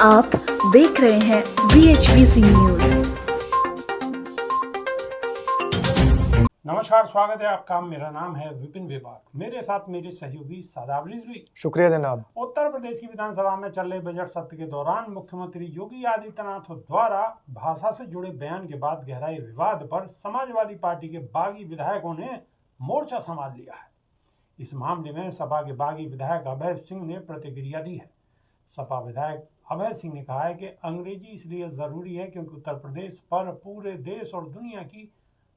आप देख रहे हैं BHPC न्यूज। नमस्कार, स्वागत है आपका। मेरा नाम है विपिन विभाग। मेरे साथ मेरे सहयोगी सादाब रिजवी। शुक्रिया जनाब। उत्तर प्रदेश की विधानसभा में चल रहे बजट सत्र के दौरान मुख्यमंत्री योगी आदित्यनाथ द्वारा भाषा से जुड़े बयान के बाद गहराए विवाद पर समाजवादी पार्टी के बागी विधायकों ने मोर्चा संभाल लिया है। इस मामले में सपा के बागी विधायक अभय सिंह ने प्रतिक्रिया दी है। सपा विधायक अभय सिंह ने कहा है कि अंग्रेजी इसलिए जरूरी है क्योंकि उत्तर प्रदेश पर पूरे देश और दुनिया की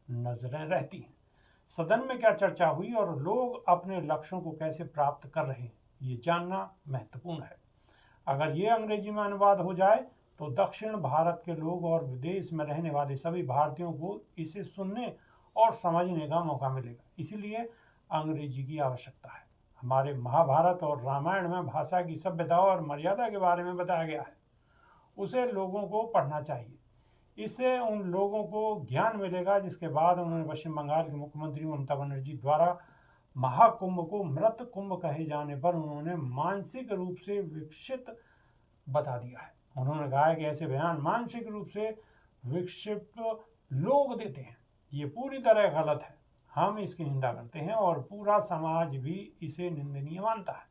नजरें रहती हैं। सदन में क्या चर्चा हुई और लोग अपने लक्ष्यों को कैसे प्राप्त कर रहे हैं, ये जानना महत्वपूर्ण है। अगर ये अंग्रेजी में अनुवाद हो जाए तो दक्षिण भारत के लोग और विदेश में रहने वाले सभी भारतीयों को इसे सुनने और समझने का मौका मिलेगा। इसीलिए अंग्रेजी की आवश्यकता है। हमारे महाभारत और रामायण में भाषा की सभ्यता और मर्यादा के बारे में बताया गया है। उसे लोगों को पढ़ना चाहिए। इससे उन लोगों को ज्ञान मिलेगा। जिसके बाद उन्होंने पश्चिम बंगाल के मुख्यमंत्री ममता बनर्जी द्वारा महाकुंभ को मृत कुंभ कहे जाने पर उन्होंने मानसिक रूप से विकसित बता दिया है। उन्होंने कहा है कि ऐसे बयान मानसिक रूप से विक्षिप्त लोग देते हैं। ये पूरी तरह गलत है। हम इसकी निंदा करते हैं और पूरा समाज भी इसे निंदनीय मानता है।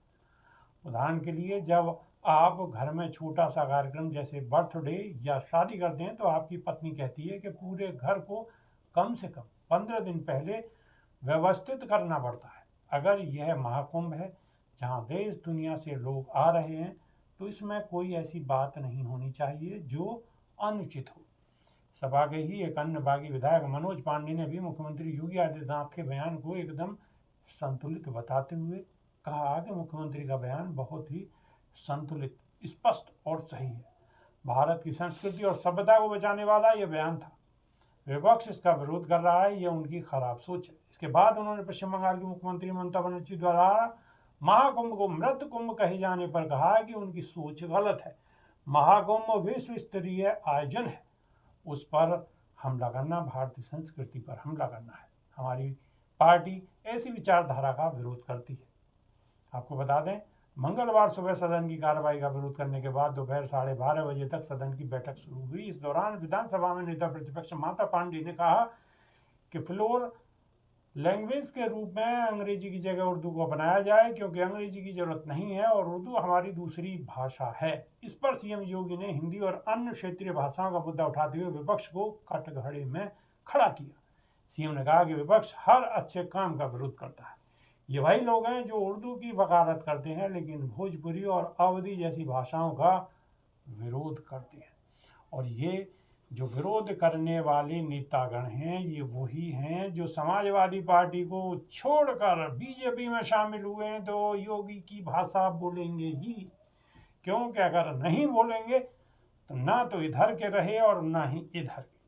उदाहरण के लिए, जब आप घर में छोटा सा कार्यक्रम जैसे बर्थडे या शादी करते हैं तो आपकी पत्नी कहती है कि पूरे घर को कम से कम 15 दिन पहले व्यवस्थित करना पड़ता है। अगर यह महाकुंभ है जहां देश दुनिया से लोग आ रहे हैं तो इसमें कोई ऐसी बात नहीं होनी चाहिए जो अनुचित हो। सपा के ही एक अन्य बागी विधायक मनोज पांडे ने भी मुख्यमंत्री योगी आदित्यनाथ के बयान को एकदम संतुलित बताते हुए कहा कि मुख्यमंत्री का बयान बहुत ही संतुलित, स्पष्ट और सही है। भारत की संस्कृति और सभ्यता को बचाने वाला यह बयान था। विपक्ष इसका विरोध कर रहा है, यह उनकी खराब सोच है। इसके बाद उन्होंने पश्चिम बंगाल की मुख्यमंत्री ममता बनर्जी द्वारा महाकुंभ को मृत कुंभ कहे जाने पर कहा कि उनकी सोच गलत है। महाकुंभ विश्व स्तरीय आयोजन है, उस पर हमला करना भारतीय संस्कृति पर हमला करना है। हमारी पार्टी ऐसी विचारधारा का विरोध करती है। आपको बता दें, मंगलवार सुबह सदन की कार्रवाई का विरोध करने के बाद दोपहर 12:30 बजे तक सदन की बैठक शुरू हुई। इस दौरान विधानसभा में नेता प्रतिपक्ष माता पांडे ने कहा कि फ्लोर लैंग्वेज के रूप में अंग्रेजी की जगह उर्दू को अपनाया जाए क्योंकि अंग्रेजी की जरूरत नहीं है और उर्दू हमारी दूसरी भाषा है। इस पर सीएम योगी ने हिंदी और अन्य क्षेत्रीय भाषाओं का मुद्दा उठाते हुए विपक्ष को कटघरे में खड़ा किया। सीएम ने कहा कि विपक्ष हर अच्छे काम का विरोध करता है। ये वही लोग हैं जो उर्दू की वकालत करते हैं लेकिन भोजपुरी और अवधी जैसी भाषाओं का विरोध करते हैं। और ये जो विरोध करने वाले नेतागण हैं ये वही हैं जो समाजवादी पार्टी को छोड़कर बीजेपी में शामिल हुए हैं। तो योगी की भाषा बोलेंगे ही, क्योंकि अगर नहीं बोलेंगे तो ना तो इधर के रहे और ना ही इधर के,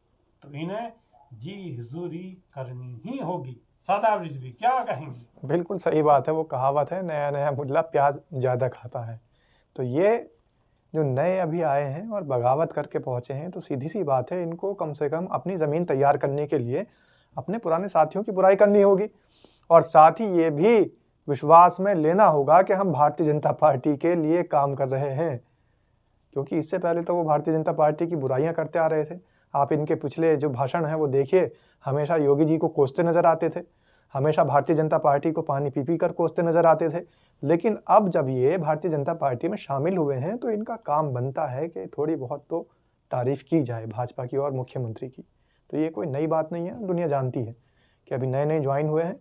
तो इन्हें जी हुजूरी करनी ही होगी। सादाब रिजवी क्या कहेंगे? बिल्कुल सही बात है। वो कहावत है, नया नया मुल्ला प्याज ज़्यादा खाता है। तो ये जो नए अभी आए हैं और बगावत करके पहुँचे हैं, तो सीधी सी बात है, इनको कम से कम अपनी ज़मीन तैयार करने के लिए अपने पुराने साथियों की बुराई करनी होगी और साथ ही ये भी विश्वास में लेना होगा कि हम भारतीय जनता पार्टी के लिए काम कर रहे हैं, क्योंकि इससे पहले तो वो भारतीय जनता पार्टी की बुराइयाँ करते आ रहे थे। आप इनके पिछले जो भाषण हैं वो देखिए, हमेशा योगी जी को कोसते नज़र आते थे, हमेशा भारतीय जनता पार्टी को पानी पी पी कर कोसते नज़र आते थे। लेकिन अब जब ये भारतीय जनता पार्टी में शामिल हुए हैं तो इनका काम बनता है कि थोड़ी बहुत तो तारीफ़ की जाए भाजपा की और मुख्यमंत्री की। तो ये कोई नई बात नहीं है, दुनिया जानती है कि अभी नए नए ज्वाइन हुए हैं।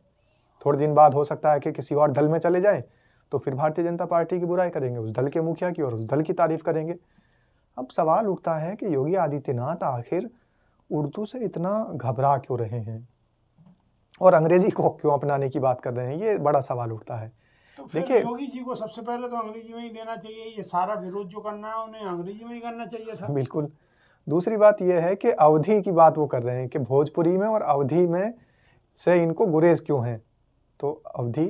थोड़े दिन बाद हो सकता है कि किसी और दल में चले जाएँ तो फिर भारतीय जनता पार्टी की बुराई करेंगे, उस दल के मुखिया की, और उस दल की तारीफ़ करेंगे। अब सवाल उठता है कि योगी आदित्यनाथ आखिर उर्दू से इतना घबरा क्यों रहे हैं और अंग्रेजी को क्यों अपनाने की बात कर रहे हैं, ये बड़ा सवाल उठता है। तो देखिए, योगी जी को सबसे पहले तो अंग्रेजी में ही देना चाहिए। ये सारा विरोध जो करना है उन्हें अंग्रेजी में ही करना चाहिए था। बिल्कुल। दूसरी बात यह है कि अवधी की बात वो कर रहे हैं कि भोजपुरी में और अवधी में से इनको गुरेज क्यों है। तो अवधी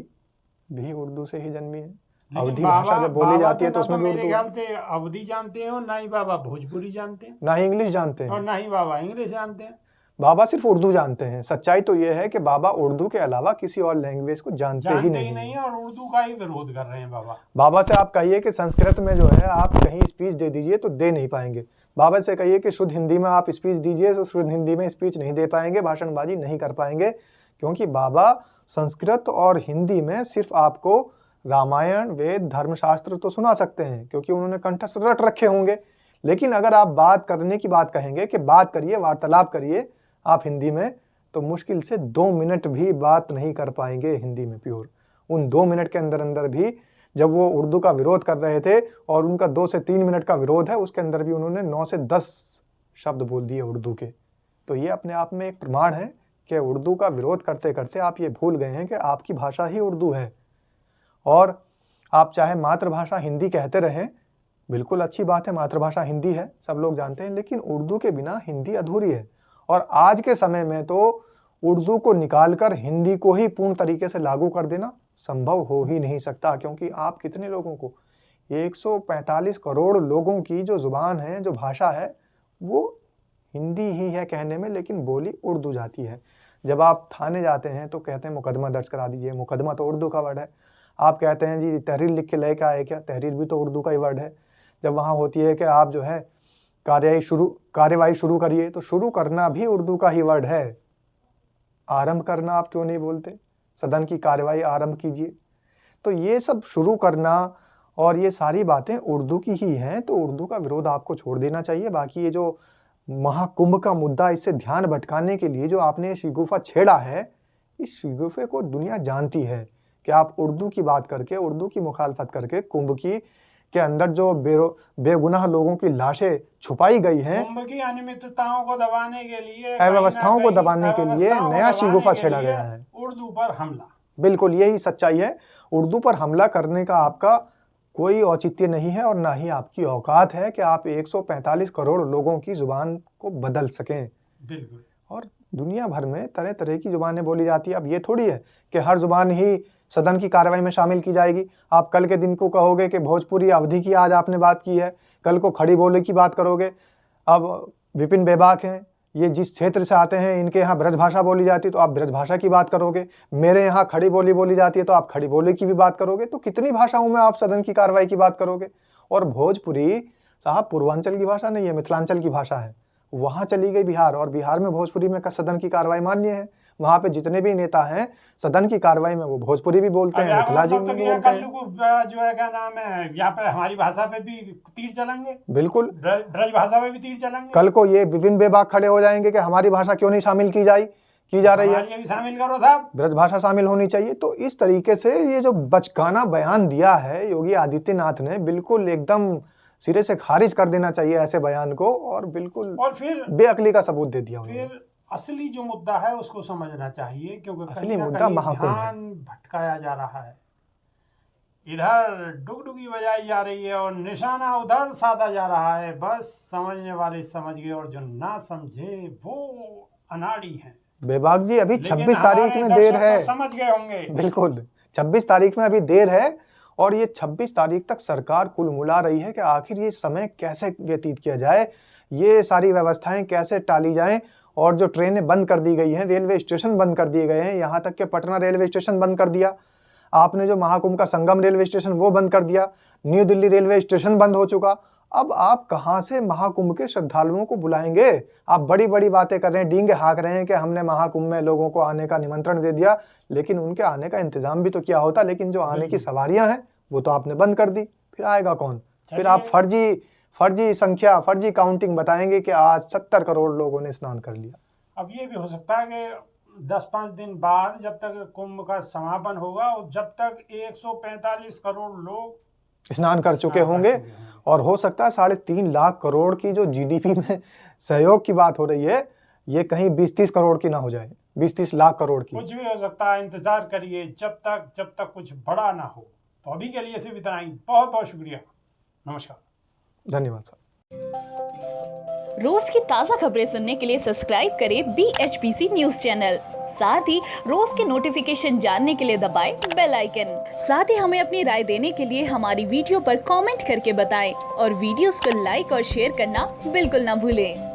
भी उर्दू से ही जन्मी है। अवधी भाषा जब बोली जाती है तो उसमें मेरे ख्याल से अवधी जानते हैं और ना ही बाबा भोजपुरी जानते हैं, ना ही इंग्लिश जानते हैं और ना ही बाबा इंग्लिश जानते हैं। बाबा सिर्फ उर्दू जानते हैं। सच्चाई तो ये है कि बाबा उर्दू के अलावा किसी और लैंग्वेज को जानते ही नहीं और उर्दू का ही विरोध कर रहे हैं बाबा। बाबा से आप कहिए कि संस्कृत में जो है आप कहीं स्पीच दे दीजिए तो दे नहीं पाएंगे। बाबा से कहिए कि शुद्ध हिंदी में आप स्पीच दीजिए तो शुद्ध हिंदी में स्पीच नहीं दे पाएंगे, भाषणबाजी नहीं कर पाएंगे, क्योंकि बाबा संस्कृत और हिंदी में सिर्फ आपको रामायण, वेद, धर्मशास्त्र तो सुना सकते हैं क्योंकि उन्होंने कंठस्थ रट रखे होंगे। लेकिन अगर आप बात करने की बात कहेंगे कि बात करिए, वार्तालाप करिए आप हिंदी में, तो मुश्किल से 2 मिनट भी बात नहीं कर पाएंगे हिंदी में प्योर। उन 2 मिनट के अंदर अंदर भी जब वो उर्दू का विरोध कर रहे थे और उनका 2 से 3 मिनट का विरोध है, उसके अंदर भी उन्होंने 9 से 10 शब्द बोल दिए उर्दू के। तो ये अपने आप में एक प्रमाण है कि उर्दू का विरोध करते करते आप ये भूल गए हैं कि आपकी भाषा ही उर्दू है। और आप चाहे मातृभाषा हिंदी कहते रहें, बिल्कुल अच्छी बात है, मातृभाषा हिंदी है, सब लोग जानते हैं, लेकिन उर्दू के बिना हिंदी अधूरी है। और आज के समय में तो उर्दू को निकालकर हिंदी को ही पूर्ण तरीके से लागू कर देना संभव हो ही नहीं सकता, क्योंकि आप कितने लोगों को, 145 करोड़ लोगों की जो जुबान है, जो भाषा है, वो हिंदी ही है कहने में, लेकिन बोली उर्दू जाती है। जब आप थाने जाते हैं तो कहते हैं मुकदमा दर्ज करा दीजिए, मुकदमा तो उर्दू का वर्ड है। आप कहते हैं जी तहरीर लिख के लेके आए क्या, तहरीर भी तो उर्दू का ही वर्ड है। जब वहाँ होती है कि आप जो है कार्यवाही शुरू करिए, तो शुरू करना भी उर्दू का ही वर्ड है। आरंभ करना आप क्यों नहीं बोलते, सदन की कार्यवाही आरंभ कीजिए। तो ये सब शुरू करना और ये सारी बातें उर्दू की ही हैं, तो उर्दू का विरोध आपको छोड़ देना चाहिए। बाकी ये जो महाकुंभ का मुद्दा, इससे ध्यान भटकाने के लिए जो आपने शिगुफा छेड़ा है, इस शिगुफे को दुनिया जानती है कि आप उर्दू की बात करके, उर्दू की मुखालफत करके कुंभ की के अंदर जो बेगुनाह लोगों की लाशें छुपाई गई हैं, कुंभ की अनियमितताओं को दबाने के लिए, अव्यवस्थाओं को दबाने के लिए नया शिगुफा छेड़ा गया है, उर्दू पर हमला। बिल्कुल यही सच्चाई है। उर्दू पर हमला करने का आपका कोई औचित्य नहीं है और ना ही आपकी औकात है कि आप 145 करोड़ लोगों की जुबान को बदल सकें। बिल्कुल। और दुनिया भर में तरह तरह की जुबानें बोली जाती है। अब ये थोड़ी है कि हर जुबान ही सदन की कार्रवाई में शामिल की जाएगी। आप कल के दिन को कहोगे कि भोजपुरी अवधि की आज आपने बात की है, कल को खड़ी बोली की बात करोगे। अब विपिन बेबाक हैं, ये जिस क्षेत्र से आते हैं, इनके यहाँ ब्रज भाषा बोली जाती है तो आप ब्रज भाषा की बात करोगे। मेरे यहाँ खड़ी बोली बोली जाती है तो आप खड़ी बोली की भी बात करोगे। तो कितनी भाषाओं में आप सदन की कार्रवाई की बात करोगे। और भोजपुरी साहब पूर्वांचल की भाषा नहीं है, मिथिलांचल की भाषा है। वहाँ चली गई बिहार, और बिहार में भोजपुरी में सदन की कार्रवाई मान्य है। वहाँ पे जितने भी नेता हैं सदन की कार्रवाई में वो भोजपुरी भी बोलते हैं, मिथिलाजी में भी बोलते हैं। जो है क्या नाम है, यहाँ पे हमारी भाषा पे भी तीर चलेंगे, बिल्कुल ब्रज भाषा पे भी तीर चलेंगे। कल को ये विपिन बेबाक खड़े हो जाएंगे कि हमारी भाषा क्यों नहीं शामिल की जा रही है, ये भी शामिल करो साहब, ब्रज भाषा शामिल होनी चाहिए। तो इस तरीके से ये जो बचकाना बयान दिया है योगी आदित्यनाथ ने, बिल्कुल एकदम सिरे से खारिज कर देना चाहिए ऐसे बयान को, और बिल्कुल और फिर बेअक्ली का सबूत दे दिया। फिर असली जो मुद्दा है उसको समझना चाहिए, क्योंकि असली मुद्दा महाकुंभ है। ध्यान भटकाया जा रहा है। इधर डुगडुगी बजाई जा रही है और निशाना उधर साधा जा रहा है। बस समझने वाले समझ गए और जो ना समझे वो अनाड़ी हैं। बेबाक जी अभी 26 तारीख में देर है, समझ गए होंगे। बिल्कुल 26 तारीख में अभी देर है, और ये 26 तारीख तक सरकार कुल मुला रही है कि आखिर ये समय कैसे व्यतीत किया जाए, ये सारी व्यवस्थाएं कैसे टाली जाएं। और जो ट्रेनें बंद कर दी गई हैं, रेलवे स्टेशन बंद कर दिए गए हैं, यहाँ तक कि पटना रेलवे स्टेशन बंद कर दिया आपने, जो महाकुंभ का संगम रेलवे स्टेशन वो बंद कर दिया, न्यू दिल्ली रेलवे स्टेशन बंद हो चुका। अब आप कहाँ से महाकुंभ के श्रद्धालुओं को बुलाएंगे। आप बड़ी बड़ी बातें कर रहे हैं, डींगे हाँक रहे हैं कि हमने महाकुंभ में लोगों को आने का निमंत्रण दे दिया, लेकिन उनके आने का इंतजाम भी तो किया होता। लेकिन जो आने की सवारियां हैं वो तो आपने बंद कर दी, फिर आएगा कौन। फिर आप फर्जी संख्या, फर्जी काउंटिंग बताएंगे कि आज 70 करोड़ लोगों ने स्नान कर लिया। अब ये भी हो सकता है कि 10-5 दिन बाद, जब तक कुंभ का समापन होगा, जब तक 145 करोड़ लोग स्नान कर चुके होंगे, और हो सकता है 3.5 लाख करोड़ की जो जीडीपी में सहयोग की बात हो रही है, ये कहीं 20-30 करोड़ की ना हो जाए, 20-30 लाख करोड़ की। कुछ भी हो सकता है, इंतजार करिए जब तक कुछ बड़ा ना हो। तो अभी के लिए सिर्फ इतना ही। बहुत बहुत शुक्रिया, नमस्कार, धन्यवाद सर। रोज की ताजा खबरें सुनने के लिए सब्सक्राइब करें BHPC न्यूज चैनल। साथ ही रोज के नोटिफिकेशन जानने के लिए दबाएं बेल आइकन। साथ ही हमें अपनी राय देने के लिए हमारी वीडियो पर कमेंट करके बताएं और वीडियोस को लाइक और शेयर करना बिल्कुल ना भूलें।